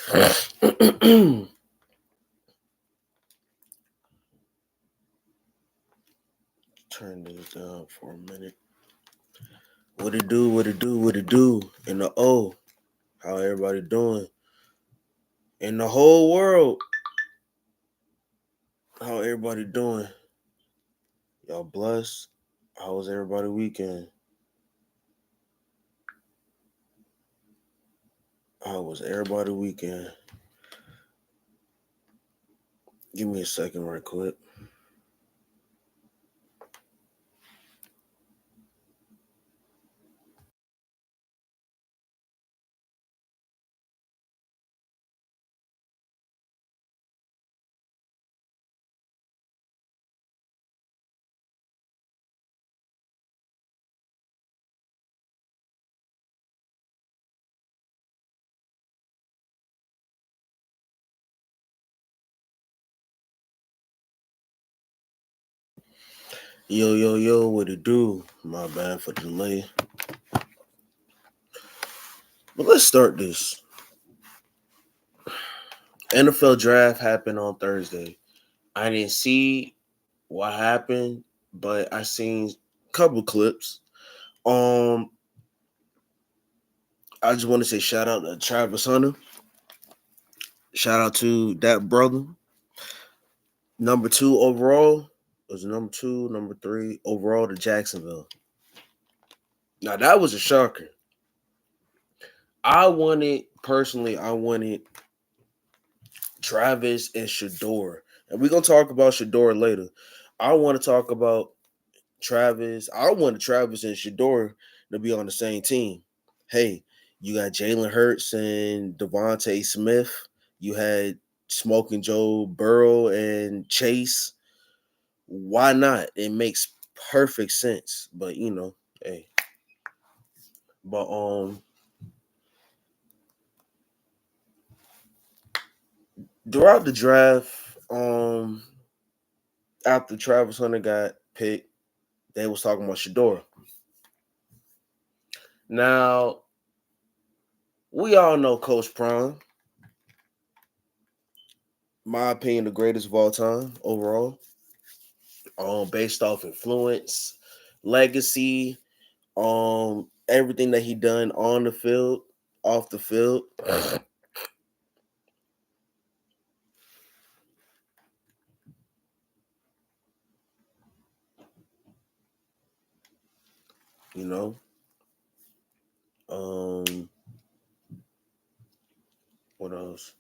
Turn this down for a minute. What it do? What it do? What it do? In the O, how everybody doing? In the whole world, how everybody doing? Y'all blessed? How was everybody weekend? How was everybody weekend? Give me a second, right quick. Yo, yo, yo, what it do? My bad for the delay. But let's start this. NFL draft happened on Thursday. I didn't see what happened, but I seen a couple clips. Um, I just want to say shout out to Travis Hunter. Shout out to that brother. Number 2 overall. Was number 2, number 3 overall to Jacksonville. Now that was a shocker. I wanted Travis and Shador. And we're gonna talk about Shador later. I want to talk about Travis. I wanted Travis and Shador to be on the same team. Hey, you got Jalen Hurts and Devontae Smith. You had Smoking Joe Burrow and Chase. Why not? It makes perfect sense. But hey. But throughout the draft, after Travis Hunter got picked, they was talking about Shador. Now, we all know Coach Prime. My opinion, the greatest of all time overall. Based off influence, legacy, everything that he done on the field, off the field. You know, what else?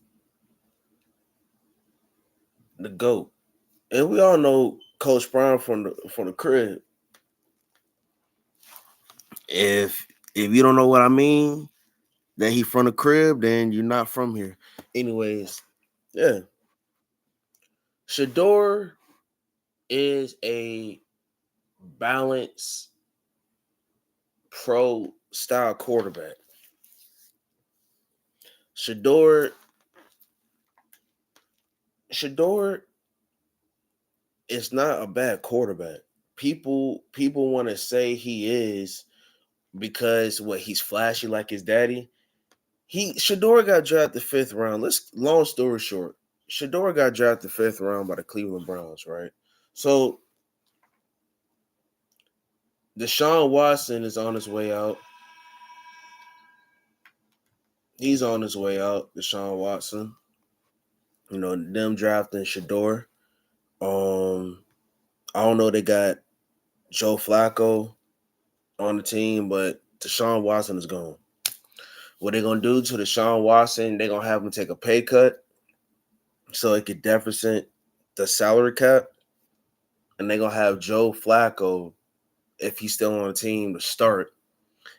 The GOAT, and we all know Coach Brown from the crib. If you don't know what I mean, that he from the crib, then you're not from here. Anyways, yeah. Shador is a balanced pro style quarterback. Shador is not a bad quarterback. People want to say he is because he's flashy like his daddy. Shador got drafted 5th round. Long story short, Shador got drafted 5th round by the Cleveland Browns, right? So Deshaun Watson is on his way out. He's on his way out, Deshaun Watson. Them drafting Shador. I don't know, they got Joe Flacco on the team, but Deshaun Watson is gone. What they're gonna do to Deshaun Watson, they're gonna have him take a pay cut so it could deficit the salary cap. And they're gonna have Joe Flacco, if he's still on the team, to start.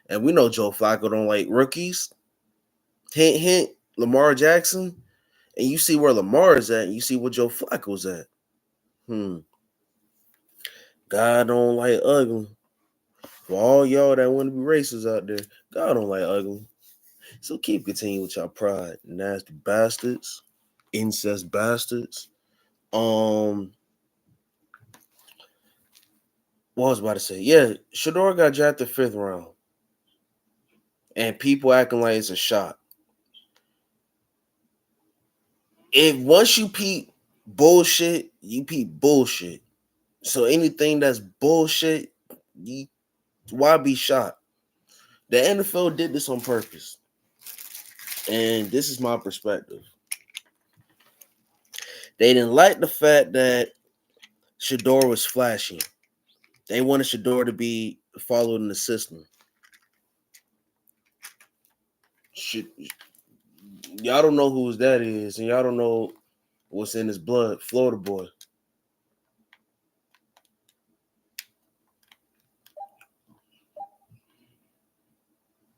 And we know Joe Flacco don't like rookies. Hint, hint, Lamar Jackson. And you see where Lamar is at, and you see where Joe Flacco's at. God don't like ugly. For all y'all that want to be racist out there, God don't like ugly. So keep continuing with your pride, nasty bastards, incest bastards. What was I about to say? Yeah, Shador got drafted 5th round. And people acting like it's a shot. If once you peep bullshit, you peep bullshit. So anything that's bullshit, you why be shocked? The NFL did this on purpose. And this is my perspective. They didn't like the fact that Shador was flashy. They wanted Shador to be followed in the system. Y'all don't know who his dad is, and y'all don't know what's in his blood. Florida boy.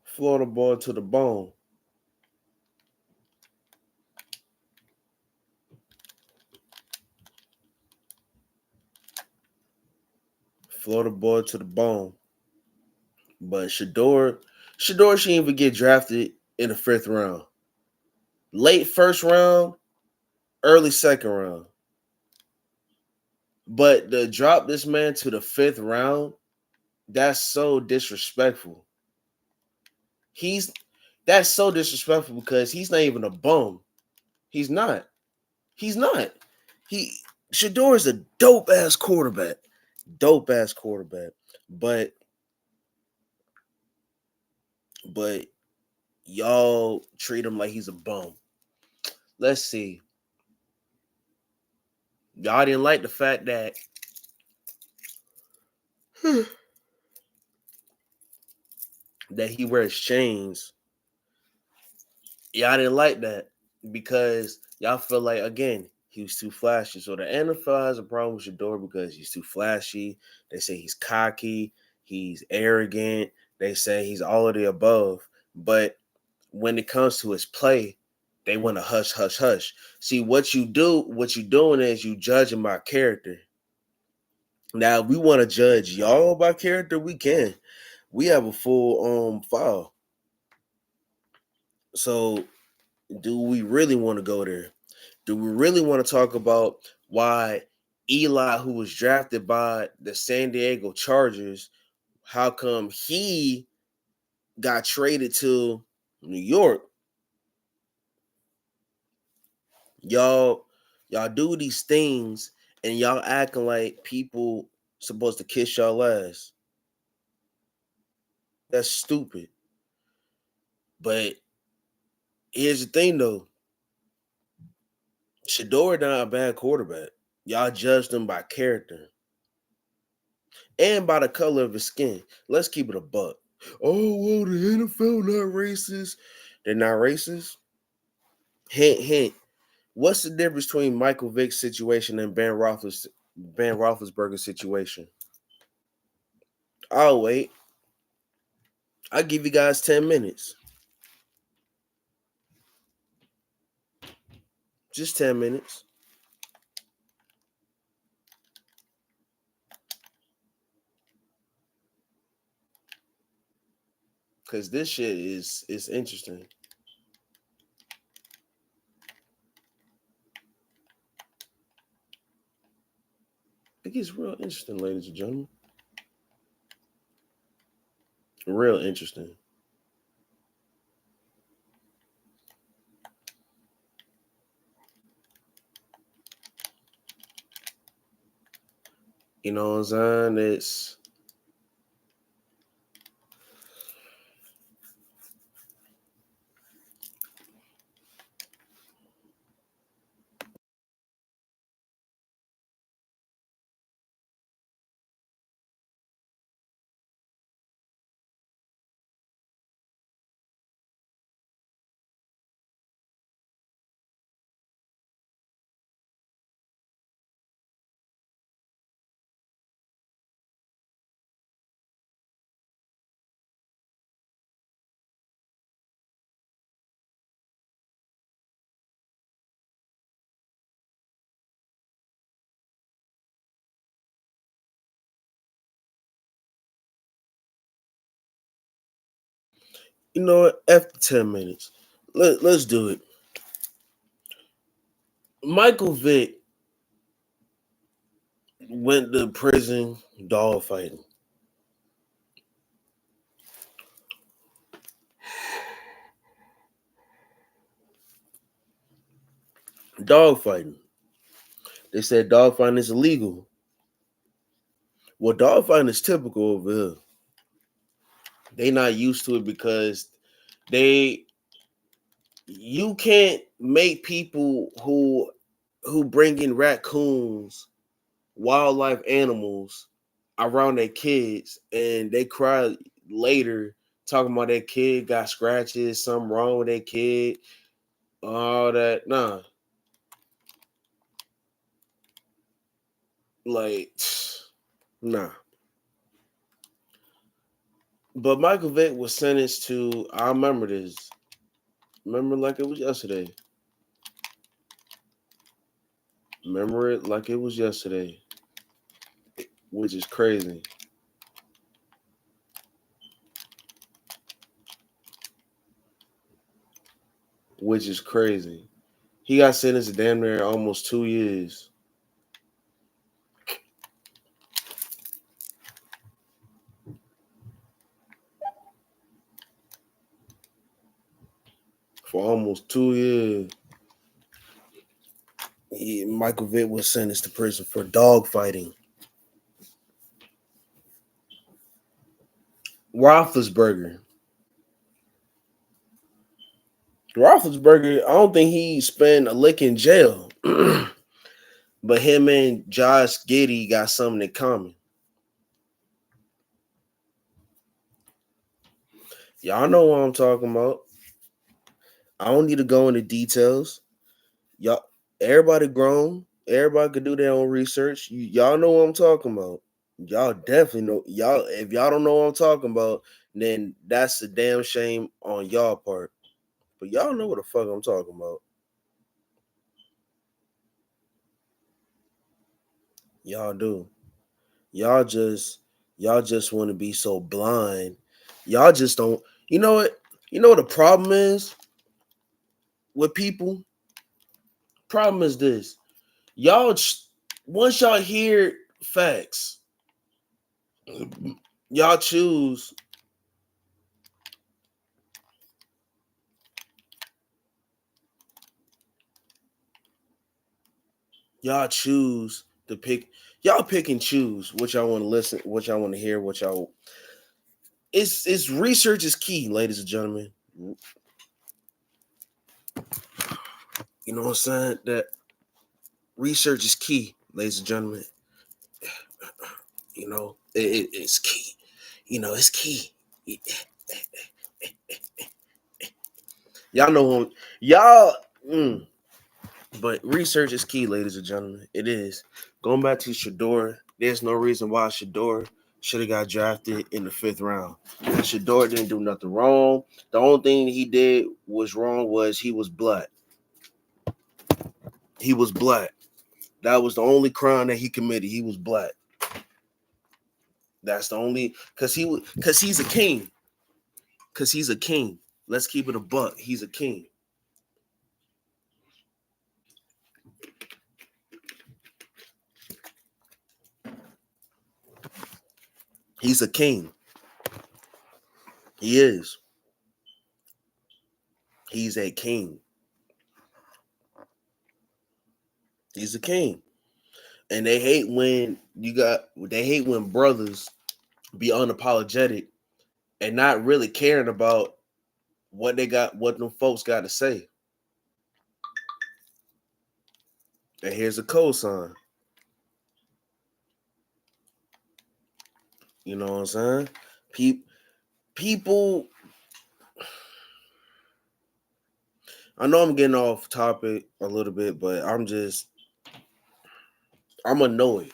Florida boy to the bone. Florida boy to the bone. But Shador shouldn't even get drafted in the 5th round. Late 1st round, early 2nd round. But to drop this man to the 5th round, that's so disrespectful. That's so disrespectful because he's not even a bum. He's not. He's not. He Shador is a dope ass quarterback. Dope ass quarterback. But y'all treat him like he's a bum. Let's see. Y'all didn't like the fact that that he wears chains. Y'all didn't like that because y'all feel like, again, he was too flashy. So the NFL has a problem with Shador because he's too flashy. They say he's cocky, he's arrogant. They say he's all of the above. But when it comes to his play, they want to hush, hush, hush. See, what you're doing is you judging my character. Now, if we want to judge y'all by character, we can. We have a full file. So do we really want to go there? Do we really want to talk about why Eli, who was drafted by the San Diego Chargers, how come he got traded to New York? Y'all do these things and y'all acting like people supposed to kiss y'all ass. That's stupid. But here's the thing though. Shador not a bad quarterback. Y'all judged him by character and by the color of his skin. Let's keep it a buck. Oh, well, the NFL not racist. They're not racist. Hint, hint. What's the difference between Michael Vick's situation and Ben Roethlisberger's situation? I'll wait. I'll give you guys 10 minutes. Just 10 minutes. Because this shit is interesting. It gets real interesting, ladies and gentlemen. Real interesting. You know what I'm saying? It's you know what? After 10 minutes. Let's do it. Michael Vick went to prison dog fighting. Dog fighting. They said dog fighting is illegal. Well, dog fighting is typical over here. They not used to it because they you can't make people who bring in raccoons, wildlife animals around their kids and they cry later talking about their kid got scratches, something wrong with their kid, all that. Nah. Like nah. But Michael Vick was sentenced to, I remember this. Remember like it was yesterday. Remember it like it was yesterday. Which is crazy. Which is crazy. He got sentenced to damn near almost 2 years. For almost 2 years. Michael Vick was sentenced to prison for dog fighting. Roethlisberger. Roethlisberger, I don't think he spent a lick in jail. But him and Josh Giddey got something in common. Y'all know what I'm talking about. I don't need to go into details. Y'all, everybody grown. Everybody could do their own research. Y'all know what I'm talking about. Y'all definitely know. Y'all, if y'all don't know what I'm talking about, then that's a damn shame on y'all part. But y'all know what the fuck I'm talking about. Y'all do. Y'all just y'all just want to be so blind. Y'all just don't. You know what? You know what the problem is with people? Problem is this. Y'all once y'all hear facts, y'all choose y'all choose to pick y'all pick and choose what y'all want to listen, what y'all want to hear, what y'all it's research is key, ladies and gentlemen. You know what I'm saying? That research is key, ladies and gentlemen. You know, it's key. You know, it's key. Y'all know who y'all but research is key, ladies and gentlemen. It is. Going back to Shador, there's no reason why Shador should have got drafted in the 5th round. Shador didn't do nothing wrong. The only thing he did was wrong was he was black. He was black. That was the only crime that he committed. He was black. That's the only because he's a king. Because he's a king. Let's keep it a buck. He's a king. He's a king. He is. He's a king. He's a king. And they hate when brothers be unapologetic and not really caring about what them folks got to say. And here's a cosign. You know what I'm saying? People, I know I'm getting off topic a little bit, but I'm annoyed.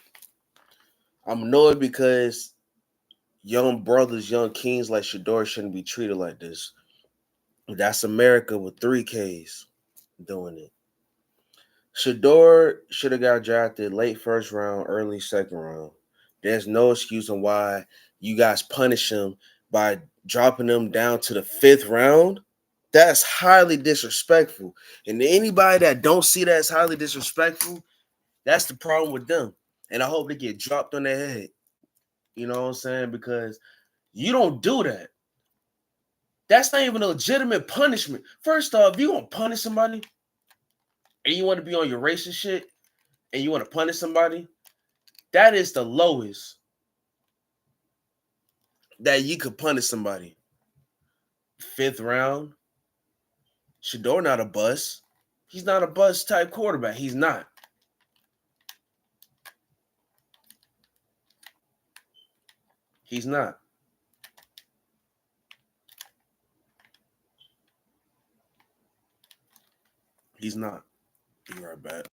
I'm annoyed because young brothers, young kings like Shador shouldn't be treated like this. That's America with 3Ks doing it. Shador should have got drafted late 1st round, early 2nd round. There's no excuse on why you guys punish him by dropping him down to the 5th round. That's highly disrespectful. And anybody that don't see that as highly disrespectful, that's the problem with them. And I hope they get dropped on their head. You know what I'm saying? Because you don't do that. That's not even a legitimate punishment. First off, you gonna punish somebody, and you want to be on your racist shit and you want to punish somebody, that is the lowest that you could punish somebody. Fifth round, Shador not a bust. He's not a bust type quarterback. He's not. He's not. He's not. Be right back.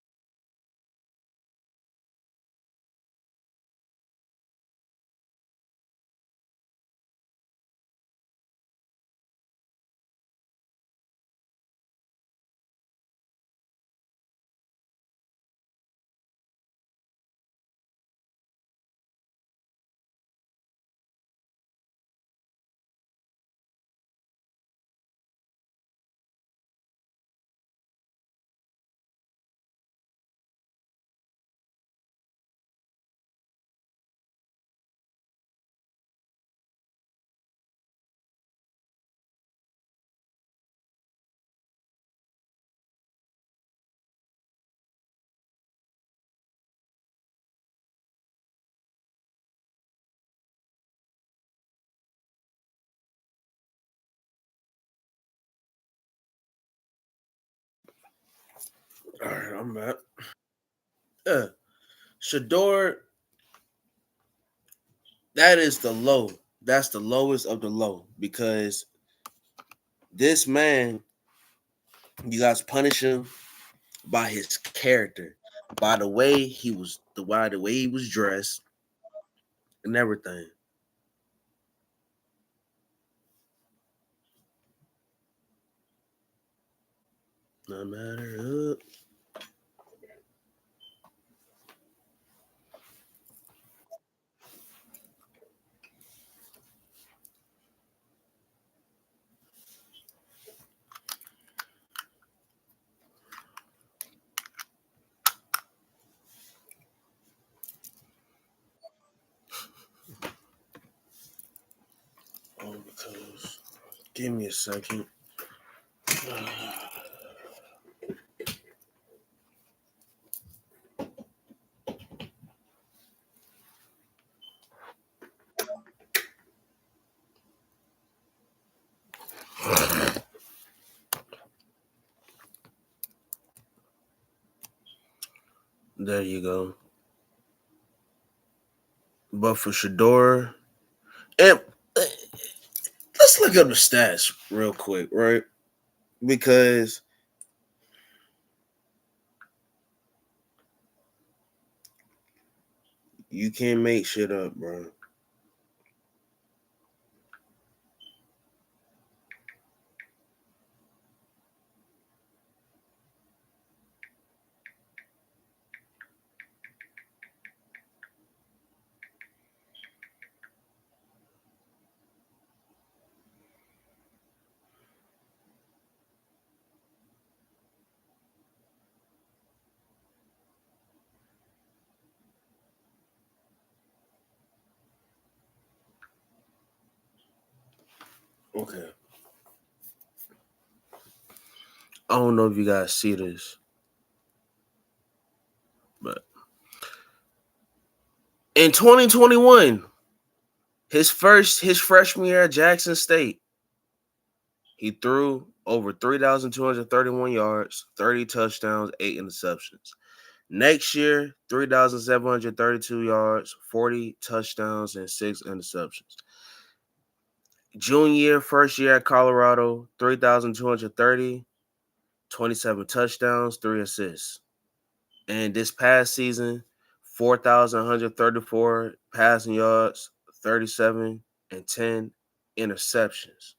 All right, I'm back. Yeah. Shador, that is the low. That's the lowest of the low because this man, you guys punish him by his character, by the way he was dressed and everything. No matter who. Oh, because give me a second. There you go. But for Shador, and let's look up the stats real quick, right? Because you can't make shit up, bro. Okay. I don't know if you guys see this, but in 2021, his freshman year at Jackson State, he threw over 3,231 yards, 30 touchdowns, 8 interceptions. Next year, 3,732 yards, 40 touchdowns, and 6 interceptions. Junior year, first year at Colorado, 3,230, 27 touchdowns, 3 assists. And this past season, 4,134 passing yards, 37 and 10 interceptions.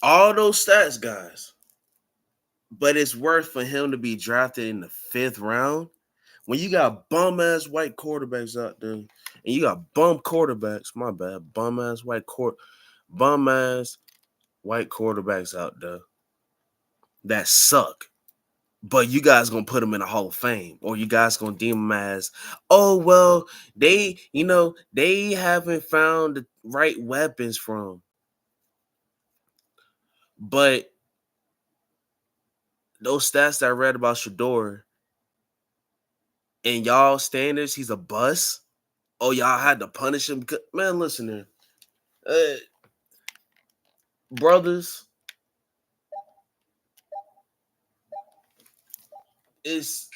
All those stats, guys. But it's worth for him to be drafted in the 5th round when you got bum ass white quarterbacks out there, and you got bum quarterbacks. My bad, bum ass white quarterbacks out there that suck. But you guys gonna put them in the Hall of Fame, or you guys gonna deem them as, oh well, they haven't found the right weapons from. But those stats that I read about Shador in y'all standards, he's a bust. Oh, y'all had to punish him. Man, listen here. Brothers, it's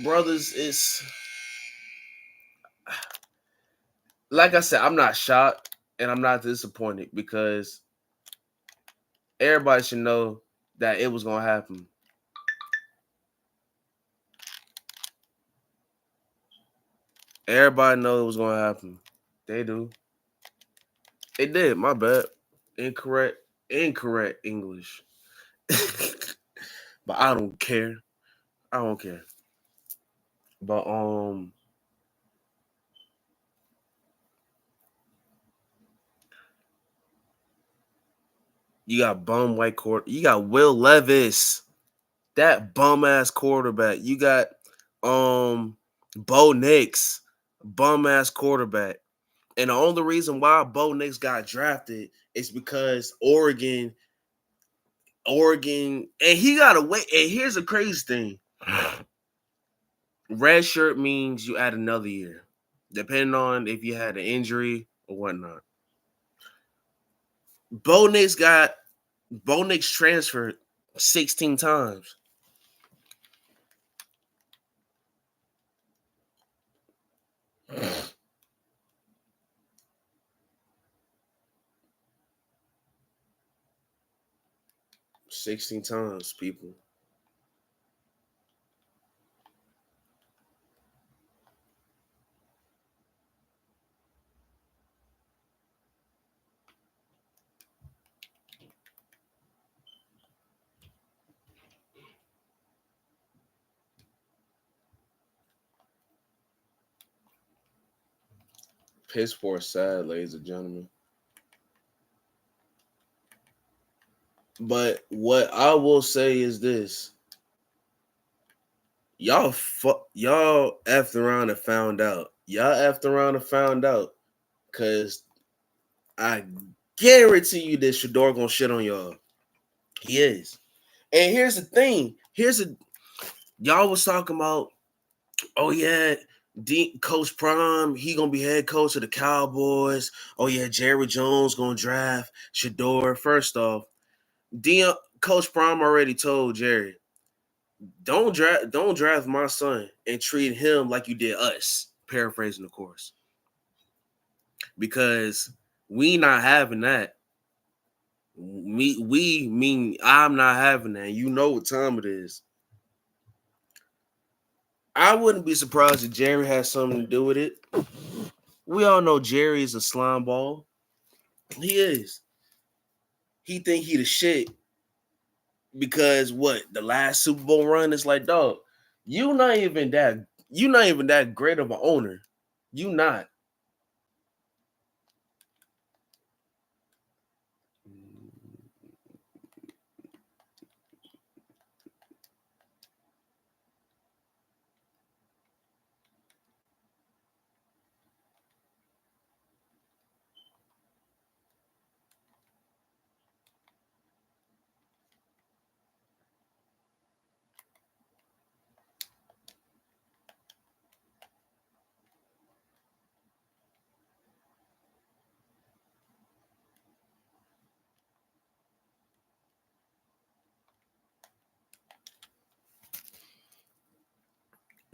brothers, it's like I said, I'm not shocked and I'm not disappointed because everybody should know that it was gonna happen. Everybody know it was gonna happen. They do. It did. My bad. Incorrect English. But I don't care. I don't care. But you got bum white quarter. You got Will Levis, that bum ass quarterback. You got Bo Nix, bum ass quarterback. And the only reason why Bo Nix got drafted is because Oregon, and he got to wait. And here's the crazy thing: red shirt means you add another year, depending on if you had an injury or whatnot. Bo Nix transferred 16 times. Mm. 16 times, people. Piss poor sad, ladies and gentlemen. But what I will say is this: y'all effed around and found out. Y'all effed around and found out, cause I guarantee you this Shador gonna shit on y'all. He is. And here's the thing. Y'all was talking about, oh yeah, Coach Prime, he gonna be head coach of the Cowboys. Oh yeah, Jerry Jones gonna draft Shador. First off, Coach Prime already told Jerry, don't draft my son and treat him like you did us. Paraphrasing, of course, because we not having that. We mean I'm not having that. You know what time it is. I wouldn't be surprised if Jerry has something to do with it. We all know Jerry is a slime ball. He is. He think he the shit because what the last Super Bowl run is like, dog. You not even that great of an owner. You not.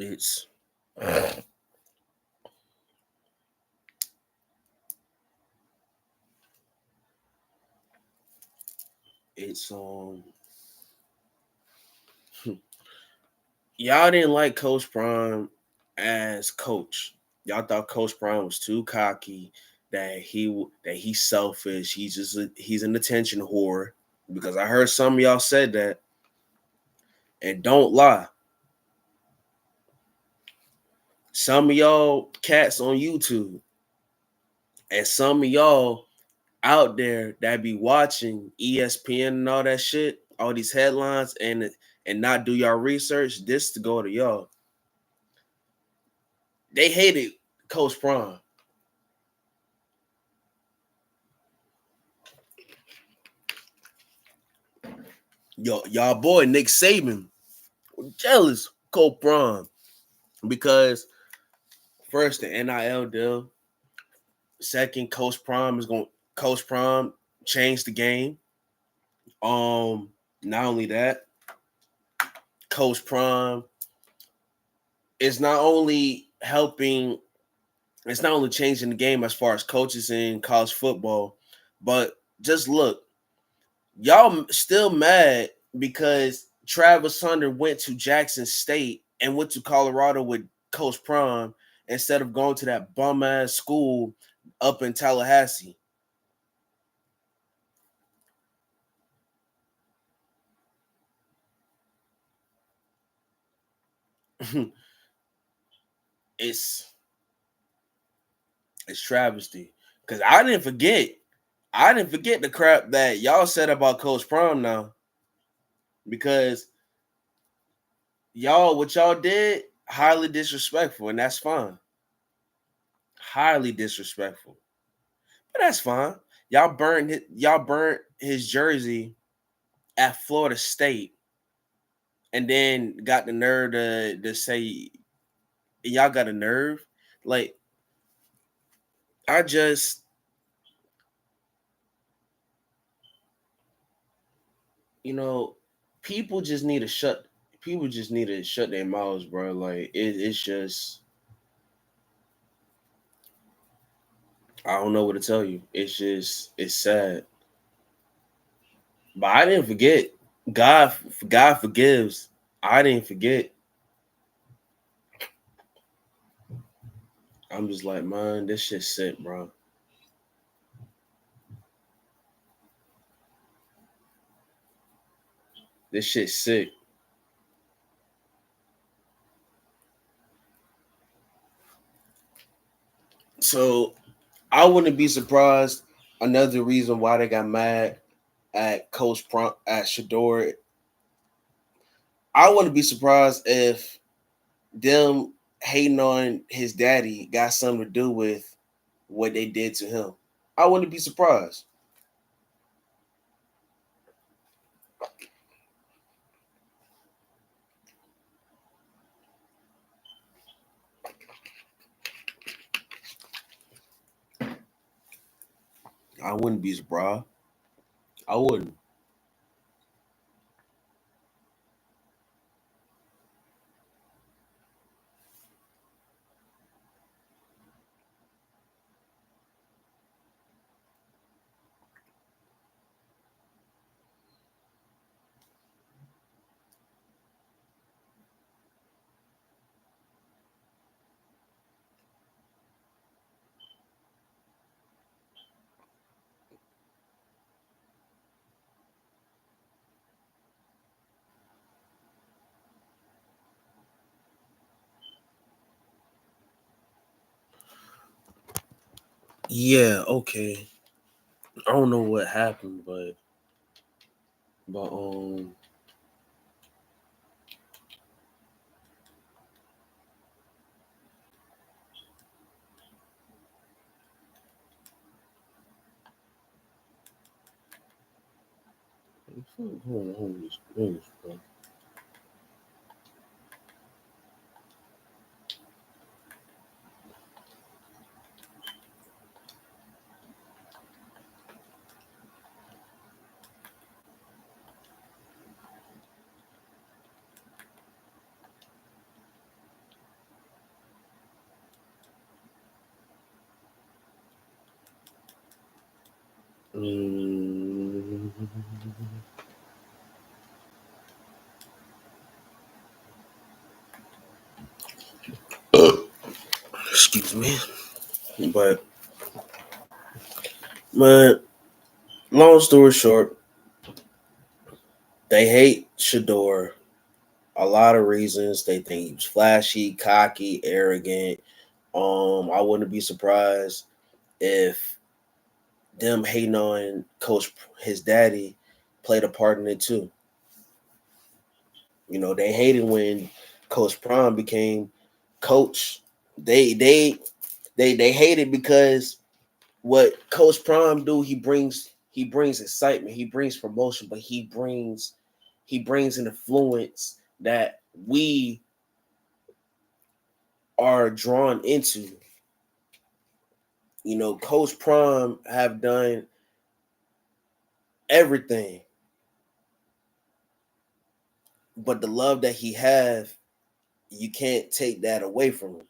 It's it's y'all didn't like Coach Prime as coach. Y'all thought Coach Prime was too cocky, that he's selfish. He's an attention whore. Because I heard some of y'all said that, and don't lie. Some of y'all cats on YouTube and some of y'all out there that be watching ESPN and all that shit, all these headlines, and not do y'all research. This to go to y'all. They hated Coach Prime. y'all boy Nick Saban jealous Coach Prime because first the NIL deal, second Coach Prime change the game. Not only that, Coach Prime is not only helping, it's not only changing the game as far as coaches in college football, but just look, y'all still mad because Travis Hunter went to Jackson State and went to Colorado with Coach Prime instead of going to that bum ass school up in Tallahassee. it's it's travesty because I didn't forget the crap that y'all said about Coach Prime now because what y'all did highly disrespectful, and that's fine. Highly disrespectful, but that's fine. Y'all burnt his jersey at Florida State, and then got the nerve to say y'all got a nerve. Like I just, you know, people just need to shut. People just need to shut their mouths, bro. Like it's just, I don't know what to tell you. It's just, it's sad. But I didn't forget. God forgives. I didn't forget. I'm just like, man, this shit sick, bro. This shit sick. So I wouldn't be surprised. Another reason why they got mad at at Shador. I wouldn't be surprised if them hating on his daddy got something to do with what they did to him. I wouldn't be surprised. I wouldn't be surprised. I wouldn't. Yeah, okay. I don't know what happened, but mm, excuse me. But man, long story short, they hate Shador. A lot of reasons. They think he's flashy, cocky, arrogant. I wouldn't be surprised if them hating on Coach his daddy played a part in it too. You know, they hated when Coach Prime became coach. They they they hated because what Coach Prime do, he brings excitement, he brings promotion, but he brings he brings an influence that we are drawn into. You know, Coach Prime have done everything, but the love that he have, you can't take that away from him.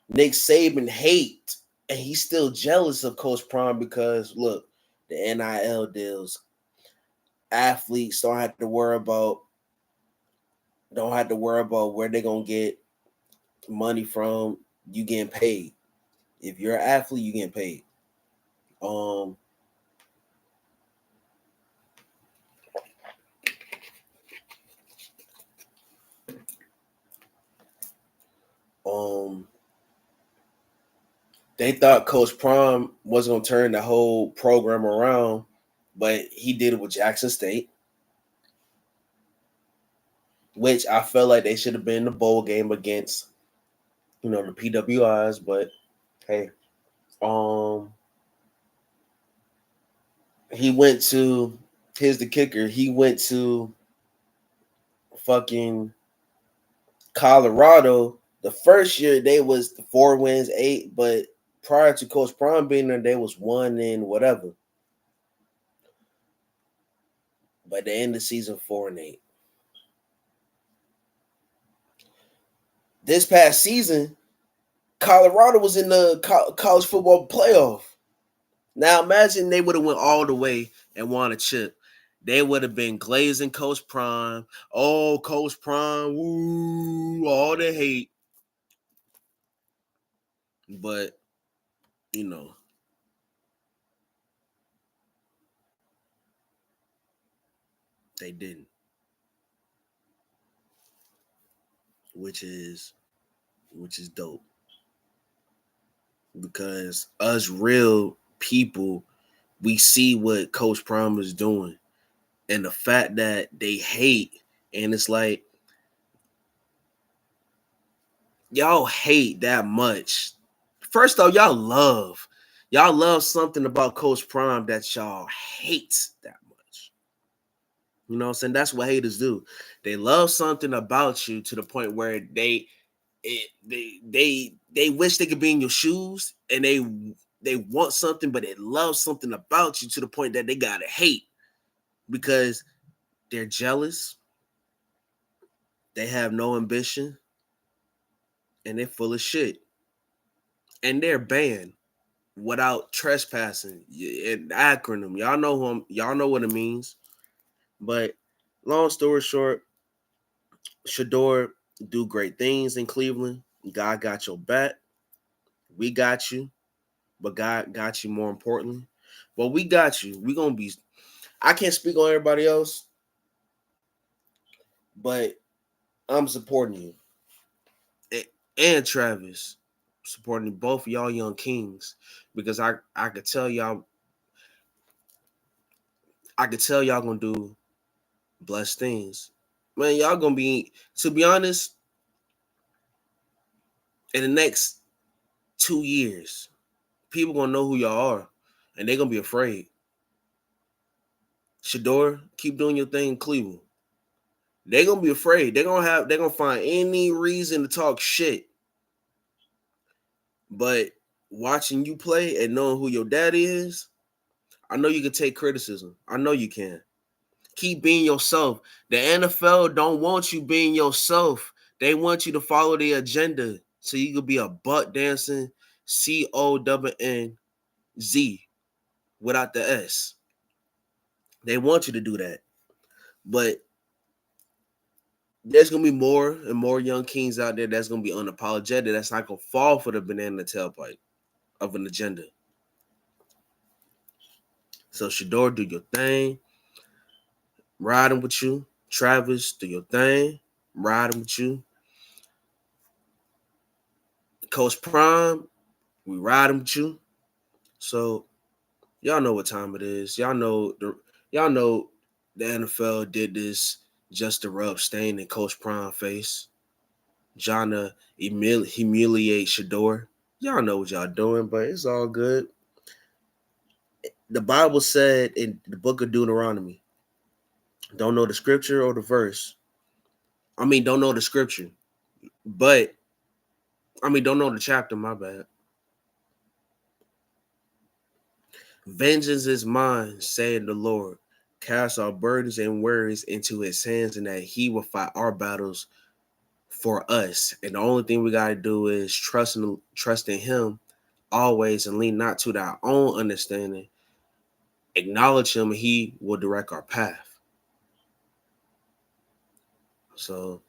Nick Saban hate, and he's still jealous of Coach Prime because look, the NIL deals, athletes don't have to worry about where they're gonna get money from. You getting paid. If you're an athlete, you getting paid. Um, um, they thought Coach Prime was gonna turn the whole program around, but he did it with Jackson State, which I felt like they should have been in the bowl game against, the PWIs. But hey, um, he went to. Here's the kicker. He went to fucking Colorado. The first year they was the 4 wins, 8, but prior to Coach Prime being there, they was 1 in whatever. By the end of the season, 4-8. This past season, Colorado was in the college football playoff. Now imagine they would have went all the way and won a chip. They would have been glazing Coach Prime. Oh, Coach Prime, woo, all the hate. But, they didn't. Which is dope. Because us real people, we see what Coach Prime is doing. And the fact that they hate, and it's like, y'all hate that much. First off, y'all love something about Coach Prime that y'all hate that much. You know what I'm saying? That's what haters do. They love something about you to the point where they wish they could be in your shoes, and they want something, but they love something about you to the point that they gotta hate because they're jealous, they have no ambition, and they're full of shit. And they're banned without trespassing. An acronym. Y'all know what it means. But long story short, Shador do great things in Cleveland. God got your back. We got you. But God got you more importantly. But we got you. We gonna be. I can't speak on everybody else, but I'm supporting you. And Travis, supporting both of y'all young kings. Because I could tell y'all gonna do blessed things. Man, y'all gonna be, to be honest, in the next 2 years, people gonna know who y'all are, and they're gonna be afraid. Shador, keep doing your thing in Cleveland. They're gonna be afraid. They're gonna find any reason to talk shit. But watching you play and knowing who your daddy is, I know you can take criticism. I know you can. Keep being yourself. The NFL don't want you being yourself. They want you to follow the agenda so you could be a butt dancing COWNZ without the S. They want you to do that. But there's gonna be more and more young kings out there that's gonna be unapologetic. That's not gonna fall for the banana tailpipe of an agenda. So Shador, do your thing. Riding with you. Travis, do your thing. Riding with you. Coach Prime, we riding with you. So y'all know what time it is. Y'all know the NFL did this just to rub stain in Coach Prime face. Trying to humiliate Shador. Y'all know what y'all doing, but it's all good. The Bible said in the book of Deuteronomy, Don't know the scripture or the verse. Don't know the scripture, but don't know the chapter. My bad. Vengeance is mine, said the Lord. Cast our burdens and worries into his hands, and that he will fight our battles for us. And the only thing we got to do is trust in him always and lean not to our own understanding. Acknowledge him, and he will direct our path. So,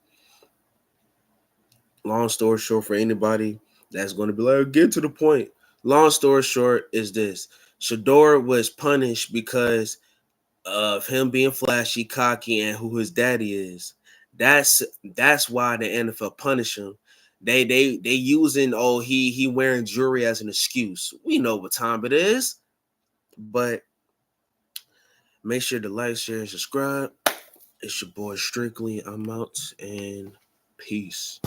long story short, for anybody that's going to be like, get to the point. Long story short is this. Shador was punished because of him being flashy, cocky, and who his daddy is. That's why the NFL punish him. They using he wearing jewelry as an excuse. We know what time it is, but make sure to like, share, and subscribe. It's your boy Strictly. I'm out and peace.